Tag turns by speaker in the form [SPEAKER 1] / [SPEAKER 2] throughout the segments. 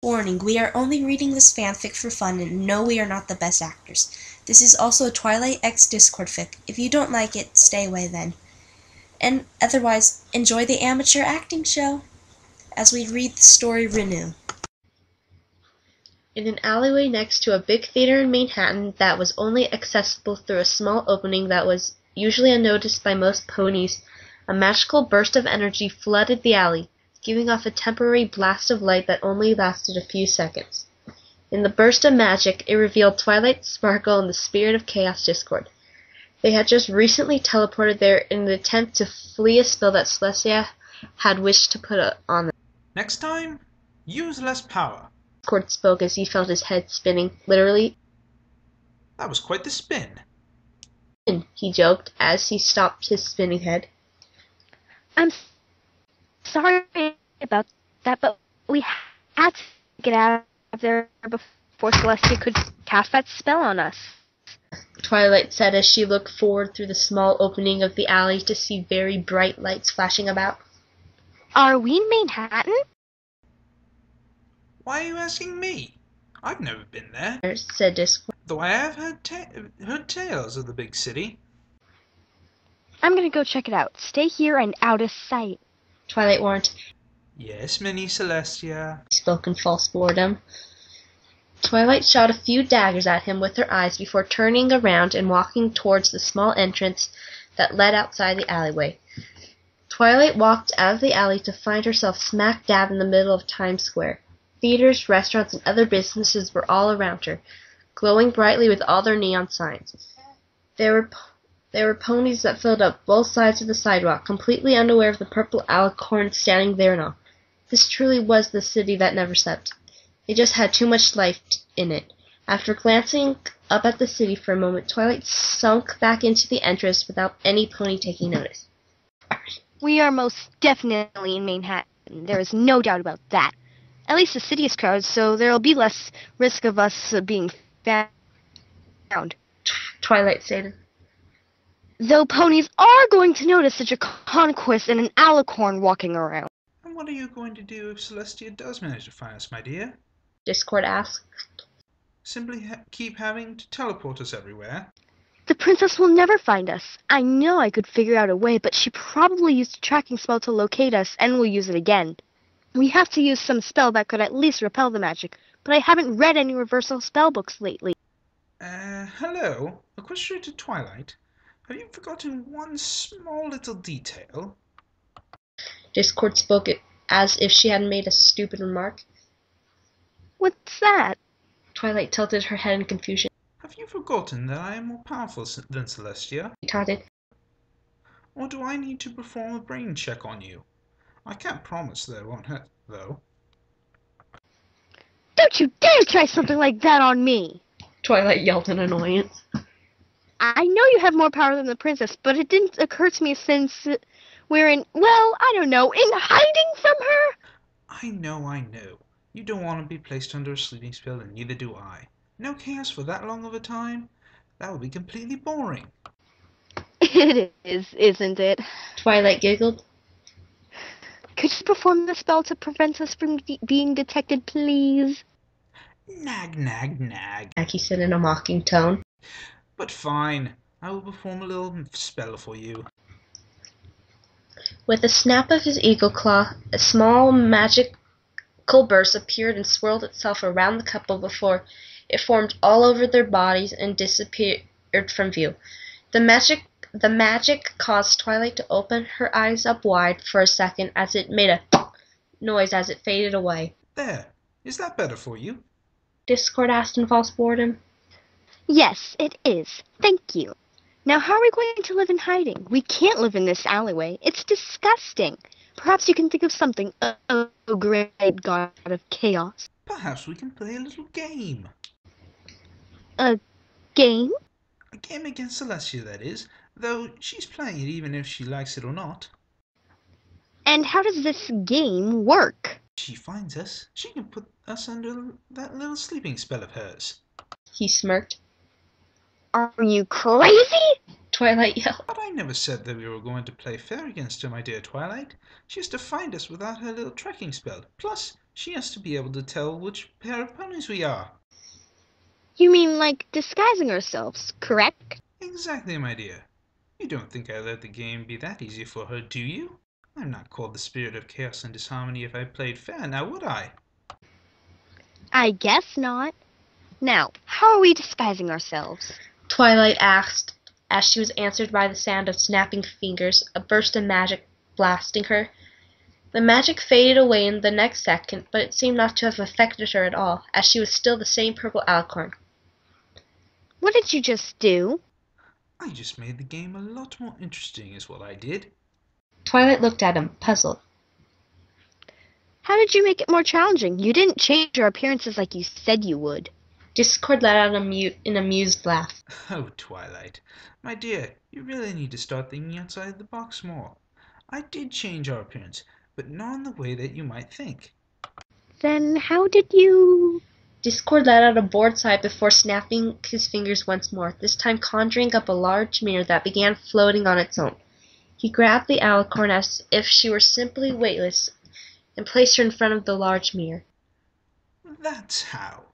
[SPEAKER 1] Warning, we are only reading this fanfic for fun and no, we are not the best actors. This is also a Twilight X Discord fic. If you don't like it, stay away then. And otherwise, enjoy the amateur acting show as we read the story Renew.
[SPEAKER 2] In an alleyway next to a big theater in Manhattan that was only accessible through a small opening that was usually unnoticed by most ponies, a magical burst of energy flooded the alley, giving off a temporary blast of light that only lasted a few seconds. In the burst of magic, it revealed Twilight, Sparkle, and the Spirit of Chaos Discord. They had just recently teleported there in an attempt to flee a spell that Celestia had wished to put on them.
[SPEAKER 3] Next time, use less power.
[SPEAKER 2] Discord spoke as he felt his head spinning, literally.
[SPEAKER 3] That was quite the spin.
[SPEAKER 2] He joked as he stopped his spinning head.
[SPEAKER 4] I'm sorry about that, but we had to get out of there before Celestia could cast that spell on us.
[SPEAKER 2] Twilight said as she looked forward through the small opening of the alley to see very bright lights flashing about.
[SPEAKER 4] Are we in Manhattan?
[SPEAKER 3] Why are you asking me? I've never been there,
[SPEAKER 2] Said Discord.
[SPEAKER 3] though I have heard tales of the big city.
[SPEAKER 4] I'm gonna go check it out. Stay here and out of sight.
[SPEAKER 2] Twilight warned.
[SPEAKER 3] Yes, Mini Celestia.
[SPEAKER 2] He spoke in false boredom. Twilight shot a few daggers at him with her eyes before turning around and walking towards the small entrance that led outside the alleyway. Twilight walked out of the alley to find herself smack dab in the middle of Times Square. Theaters, restaurants, and other businesses were all around her, glowing brightly with all their neon signs. There were ponies that filled up both sides of the sidewalk, completely unaware of the purple alicorn standing there and all. This truly was the city that never slept. It just had too much life in it. After glancing up at the city for a moment, Twilight sunk back into the entrance without any pony taking notice.
[SPEAKER 4] We are most definitely in Manhattan. There is no doubt about that. At least the city is crowded, so there will be less risk of us being found.
[SPEAKER 2] Twilight stated.
[SPEAKER 4] Though ponies are going to notice such a conquest and an alicorn walking around.
[SPEAKER 3] And what are you going to do if Celestia does manage to find us, my dear?
[SPEAKER 2] Discord asked.
[SPEAKER 3] Simply keep having to teleport us everywhere?
[SPEAKER 4] The princess will never find us. I know I could figure out a way, but she probably used a tracking spell to locate us and will use it again. We have to use some spell that could at least repel the magic, but I haven't read any reversal spell books lately.
[SPEAKER 3] Hello? A question to Twilight. Have you forgotten one small little detail?
[SPEAKER 2] Discord spoke it as if she had made a stupid remark.
[SPEAKER 4] What's that?
[SPEAKER 2] Twilight tilted her head in confusion.
[SPEAKER 3] Have you forgotten that I am more powerful than Celestia?
[SPEAKER 2] He taunted.
[SPEAKER 3] Or do I need to perform a brain check on you? I can't promise that it won't hurt, though.
[SPEAKER 4] Don't you dare try something like that on me!
[SPEAKER 2] Twilight yelled in annoyance.
[SPEAKER 4] I know you have more power than the princess, but it didn't occur to me since we're in, well, I don't know, in hiding from her?
[SPEAKER 3] I know. You don't want to be placed under a sleeping spell, and neither do I. No chaos for that long of a time? That would be completely boring.
[SPEAKER 4] It is, isn't it?
[SPEAKER 2] Twilight giggled.
[SPEAKER 4] Could you perform the spell to prevent us from being detected, please?
[SPEAKER 3] Nag.
[SPEAKER 2] He said in a mocking tone.
[SPEAKER 3] But fine, I will perform a little spell for you.
[SPEAKER 2] With a snap of his eagle claw, a small magical burst appeared and swirled itself around the couple before it formed all over their bodies and disappeared from view. The magic caused Twilight to open her eyes up wide for a second as it made a noise as it faded away.
[SPEAKER 3] There, is that better for you?
[SPEAKER 2] Discord asked in false boredom.
[SPEAKER 4] Yes, it is. Thank you. Now how are we going to live in hiding? We can't live in this alleyway. It's disgusting. Perhaps you can think of something, oh great god of chaos.
[SPEAKER 3] Perhaps we can play a little game.
[SPEAKER 4] A game?
[SPEAKER 3] A game against Celestia, that is, though she's playing it even if she likes it or not.
[SPEAKER 4] And how does this game work?
[SPEAKER 3] If she finds us, she can put us under that little sleeping spell of hers.
[SPEAKER 2] He smirked.
[SPEAKER 4] Are you crazy?
[SPEAKER 2] Twilight yelled.
[SPEAKER 3] But I never said that we were going to play fair against her, my dear Twilight. She has to find us without her little tracking spell. Plus, She has to be able to tell which pair of ponies we are.
[SPEAKER 4] You mean like disguising ourselves, correct?
[SPEAKER 3] Exactly, my dear. You don't think I'd let the game be that easy for her, do you? I'm not called the spirit of chaos and disharmony if I played fair, now would I?
[SPEAKER 4] I guess not. Now, how are we disguising ourselves?
[SPEAKER 2] Twilight asked, as she was answered by the sound of snapping fingers, a burst of magic blasting her. The magic faded away in the next second, but it seemed not to have affected her at all, as she was still the same purple alicorn.
[SPEAKER 4] What did you just do?
[SPEAKER 3] I just made the game a lot more interesting is what I did.
[SPEAKER 2] Twilight looked at him, puzzled.
[SPEAKER 4] How did you make it more challenging? You didn't change your appearances like you said you would.
[SPEAKER 2] Discord let out an amused laugh.
[SPEAKER 3] Oh, Twilight. My dear, you really need to start thinking outside the box more. I did change our appearance, but not in the way that you might think.
[SPEAKER 4] Then how did you...
[SPEAKER 2] Discord let out a bored sigh before snapping his fingers once more, this time conjuring up a large mirror that began floating on its own. He grabbed the alicorn as if she were simply weightless and placed her in front of the large mirror.
[SPEAKER 3] That's how.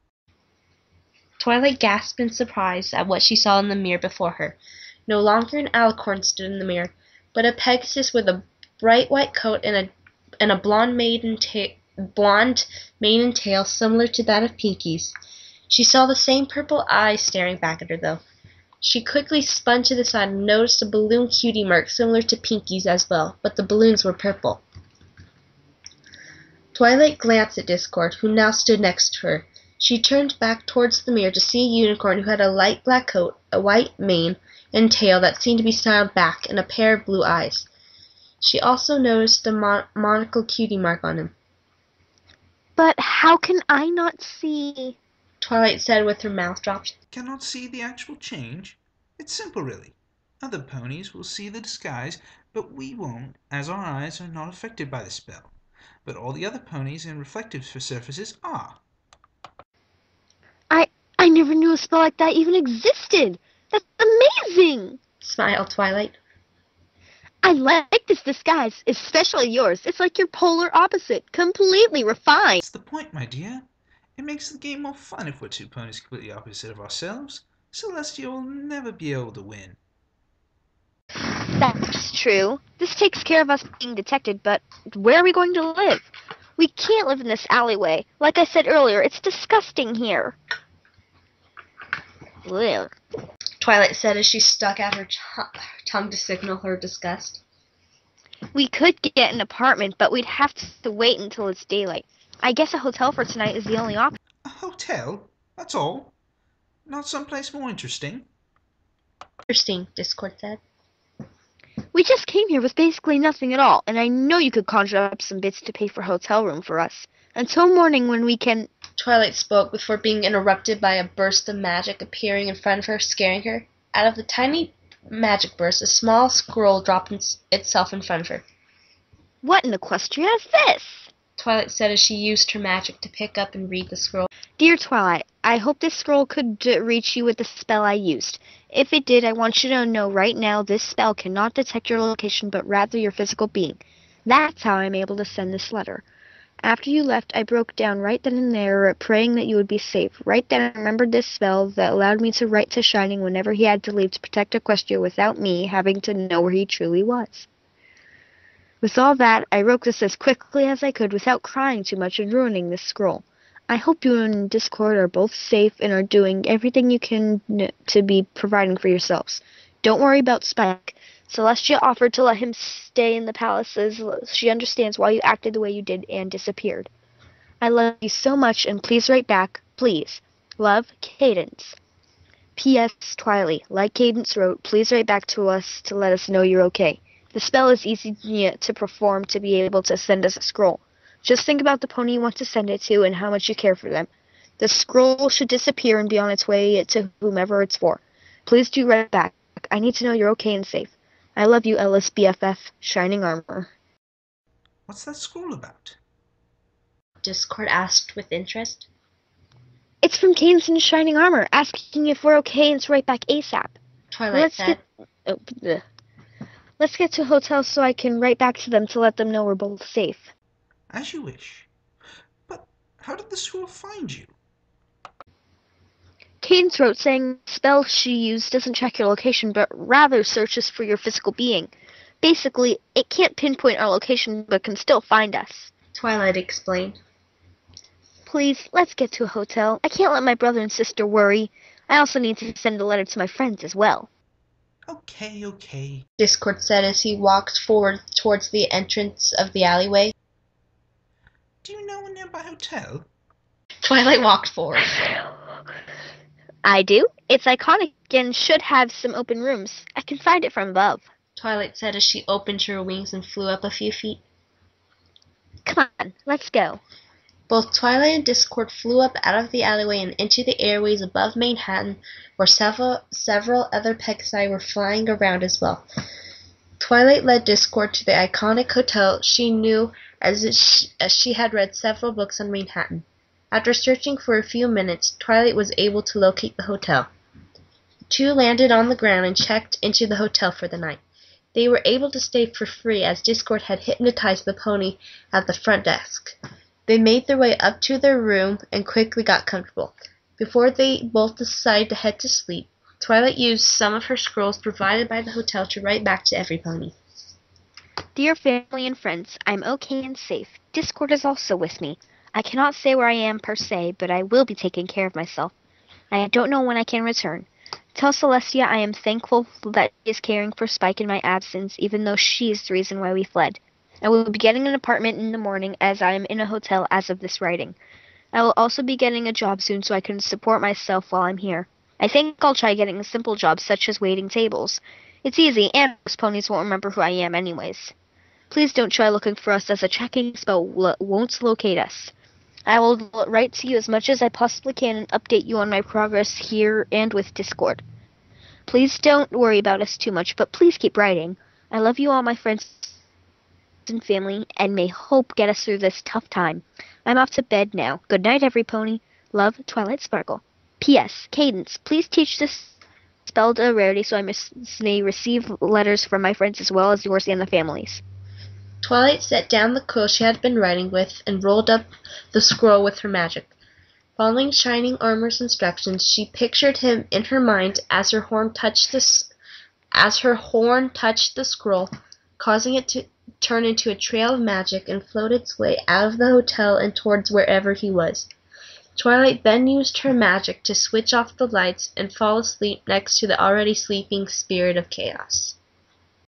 [SPEAKER 2] Twilight gasped in surprise at what she saw in the mirror before her. No longer an alicorn stood in the mirror, but a Pegasus with a bright white coat and a blonde maiden tail similar to that of Pinky's. She saw the same purple eyes staring back at her, though. She quickly spun to the side and noticed a balloon cutie mark similar to Pinky's as well, but the balloons were purple. Twilight glanced at Discord, who now stood next to her. She turned back towards the mirror to see a unicorn who had a light black coat, a white mane and tail that seemed to be styled back, and a pair of blue eyes. She also noticed the monocle cutie mark on him.
[SPEAKER 4] But how can I not see...
[SPEAKER 2] Twilight said with her mouth dropped.
[SPEAKER 3] Cannot see the actual change? It's simple, really. Other ponies will see the disguise, but we won't, as our eyes are not affected by the spell. But all the other ponies and reflective surfaces are.
[SPEAKER 4] I never knew a spell like that even existed. That's amazing!
[SPEAKER 2] Smiled Twilight.
[SPEAKER 4] I like this disguise, especially yours. It's like your polar opposite, completely refined.
[SPEAKER 3] That's the point, my dear. It makes the game more fun if we're two ponies completely opposite of ourselves. Celestia will never be able to win.
[SPEAKER 4] That's true. This takes care of us being detected, but where are we going to live? We can't live in this alleyway. Like I said earlier, it's disgusting here. Ugh.
[SPEAKER 2] Twilight said as she stuck out her tongue to signal her disgust.
[SPEAKER 4] We could get an apartment, but we'd have to wait until it's daylight. I guess a hotel for tonight is the only option.
[SPEAKER 3] A hotel? That's all? Not someplace more interesting?
[SPEAKER 2] Interesting, Discord said.
[SPEAKER 4] We just came here with basically nothing at all, and I know you could conjure up some bits to pay for a hotel room for us. Until morning when we can...
[SPEAKER 2] Twilight spoke before being interrupted by a burst of magic appearing in front of her, scaring her. Out of the tiny magic burst, a small scroll dropped itself in front of her.
[SPEAKER 4] What in Equestria is this?
[SPEAKER 2] Twilight said as she used her magic to pick up and read the scroll.
[SPEAKER 4] Dear Twilight, I hope this scroll could reach you with the spell I used. If it did, I want you to know right now this spell cannot detect your location, but rather your physical being. That's how I'm able to send this letter. After you left, I broke down right then and there, praying that you would be safe. Right then I remembered this spell that allowed me to write to Shining whenever he had to leave to protect Equestria without me having to know where he truly was. With all that, I wrote this as quickly as I could without crying too much and ruining this scroll. I hope you and Discord are both safe and are doing everything you can to be providing for yourselves. Don't worry about Spike. Celestia offered to let him stay in the palace as she understands why you acted the way you did and disappeared. I love you so much, and please write back, please. Love, Cadence. P.S. Twilight, like Cadence wrote, please write back to us to let us know you're okay. The spell is easy to perform to be able to send us a scroll. Just think about the pony you want to send it to and how much you care for them. The scroll should disappear and be on its way to whomever it's for. Please do write back. I need to know you're okay and safe. I love you, Ellis BFF, Shining Armor.
[SPEAKER 3] What's that scroll about?
[SPEAKER 2] Discord asked with interest.
[SPEAKER 4] It's from Cadence and Shining Armor, asking if we're okay and to write back ASAP.
[SPEAKER 2] Twilight said.
[SPEAKER 4] Let's get to a hotel so I can write back to them to let them know we're both safe.
[SPEAKER 3] As you wish. But How did the scroll find you?
[SPEAKER 4] Cadence wrote saying the spell she used doesn't check your location, but rather searches for your physical being. Basically, it can't pinpoint our location, but can still find us.
[SPEAKER 2] Twilight explained.
[SPEAKER 4] Please, let's get to a hotel. I can't let my brother and sister worry. I also need to send a letter to my friends as well.
[SPEAKER 3] Okay.
[SPEAKER 2] Discord said as he walked forward towards the entrance of the alleyway.
[SPEAKER 3] Do you know a nearby hotel?
[SPEAKER 2] Twilight walked forward.
[SPEAKER 4] I do. It's iconic and should have some open rooms. I can find it from above.
[SPEAKER 2] Twilight said as she opened her wings and flew up a few feet.
[SPEAKER 4] Come on, let's go.
[SPEAKER 2] Both Twilight and Discord flew up out of the alleyway and into the airways above Manhattan, where several other Pegasi were flying around as well. Twilight led Discord to the iconic hotel she knew as she had read several books on Manhattan. After searching for a few minutes, Twilight was able to locate the hotel. The two landed on the ground and checked into the hotel for the night. They were able to stay for free as Discord had hypnotized the pony at the front desk. They made their way up to their room and quickly got comfortable. Before they both decided to head to sleep, Twilight used some of her scrolls provided by the hotel to write back to every pony.
[SPEAKER 4] Dear family and friends, I'm okay and safe. Discord is also with me. I cannot say where I am per se, but I will be taking care of myself. I don't know when I can return. Tell Celestia I am thankful that she is caring for Spike in my absence, even though she is the reason why we fled. I will be getting an apartment in the morning as I am in a hotel as of this writing. I will also be getting a job soon so I can support myself while I'm here. I think I'll try getting a simple job such as waiting tables. It's easy, and most ponies won't remember who I am anyways. Please don't try looking for us as a tracking spell won't locate us. I will write to you as much as I possibly can and update you on my progress here and with Discord. Please don't worry about us too much, but please keep writing. I love you all, my friends and family, and may hope get us through this tough time. I'm off to bed now. Good night, every pony. Love, Twilight Sparkle. P.S. Cadence, please teach this spell to Rarity so I may receive letters from my friends as well as yours and the families.
[SPEAKER 2] Twilight set down the quill she had been writing with and rolled up the scroll with her magic. Following Shining Armor's instructions, she pictured him in her mind as her horn touched the scroll, causing it to turn into a trail of magic and float its way out of the hotel and towards wherever he was. Twilight then used her magic to switch off the lights and fall asleep next to the already sleeping Spirit of Chaos.